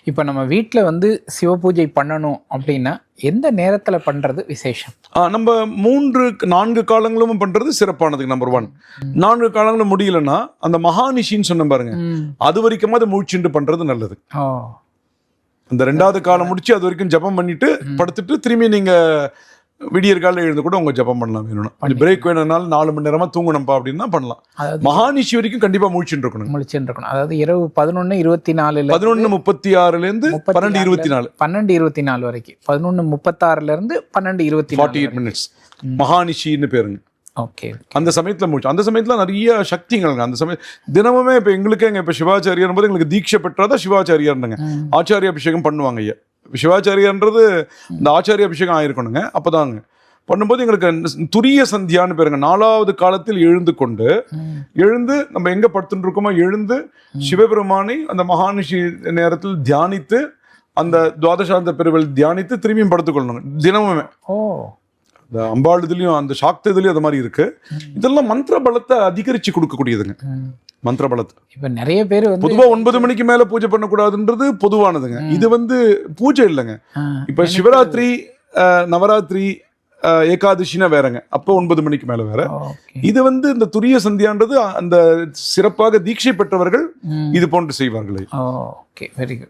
இப்போ நம்ம வீட்டில் வந்து சிவ பூஜை பண்ணணும் அப்படின்னா எந்த நேரத்தில் பண்ணுறது விசேஷம்? நம்ம 3-4 காலங்களும் பண்றது சிறப்பானது. நம்பர் 1. 4 காலங்களும் முடியலன்னா அந்த மகாநிஷின்னு சொன்ன பாருங்க, அது வரைக்கும் அதை முழிச்சுட்டு பண்றது நல்லது. ஓ, அந்த 2வது காலம் முடிச்சு அது வரைக்கும் ஜபம் பண்ணிட்டு படுத்துட்டு திரும்பி நீங்க விடியற் காலையில் எழுந்து கூட உங்க ஜபம் பண்ணலாம். வேணும்னா கொஞ்சம் பிரேக் வேணும்னாலும் 4 மணி நேரமா தூங்கணும்பா அப்படின்னா பண்ணலாம். அதாவது மகாநிஷி வரைக்கும் கண்டிப்பா முழிச்சுட்டு இருக்கணும். முழிச்சுட்டு இருக்கணும். அதாவது இரவு 11:24 11:36 12:24 12:24 வரைக்கும் 11:36 12:24 48 minutes மகாநிஷின்னு பேருங்க. ஓகே. அந்த சமயத்துல முடிச்சு, அந்த சமயத்துல நிறைய சக்திகள் அந்த சமயம் தினமுமே இப்ப எங்களுக்கு இப்ப சிவாச்சாரியர் போது எங்களுக்கு தீட்சை பெற்றாதான் சிவாச்சாரியார்னுங்க. ஆச்சாரிய அபிஷேகம் பண்ணுவாங்க ஐயா. சிவாச்சாரியன்றது இந்த ஆச்சாரிய அபிஷேகம் ஆயிருக்கணுங்க. அப்பதாங்க பண்ணும்போது எங்களுக்கு துரிய சந்தியான்னு பேருங்க. 4வது காலத்தில் எழுந்து நம்ம எங்க படுத்துட்டு இருக்கோமோ எழுந்து சிவபெருமானை அந்த மகாநிஷி நேரத்தில் தியானித்து அந்த துவாதசாந்த பிரிவில் தியானித்து திரும்பியும் படுத்துக்கொள்ளணுங்க தினமுமே. ஓ, இந்த அம்பாள் இதுலயும் அந்த சாக்த இதுலயும் அது மாதிரி இருக்கு. இதெல்லாம் மந்திர பலத்தை அதிகரிச்சு கொடுக்கக்கூடியதுங்க. மந்திர பலத்தை இப்ப நிறைய பேர் வந்து பொதுவா 9 மணிக்கு மேல பூஜை பண்ணக்கூடாதுன்றது பொதுவானதுங்க. இது வந்து பூஜை இல்லைங்க. இப்ப சிவராத்திரி, நவராத்திரி, ஏகாதசினா வேறங்க, அப்போ 9 மணிக்கு மேல வேற. இது வந்து இந்த துரிய சந்தியான்றது அந்த சிறப்பாக தீட்சை பெற்றவர்கள் இது போன்று செய்வார்கள். Okay, very good.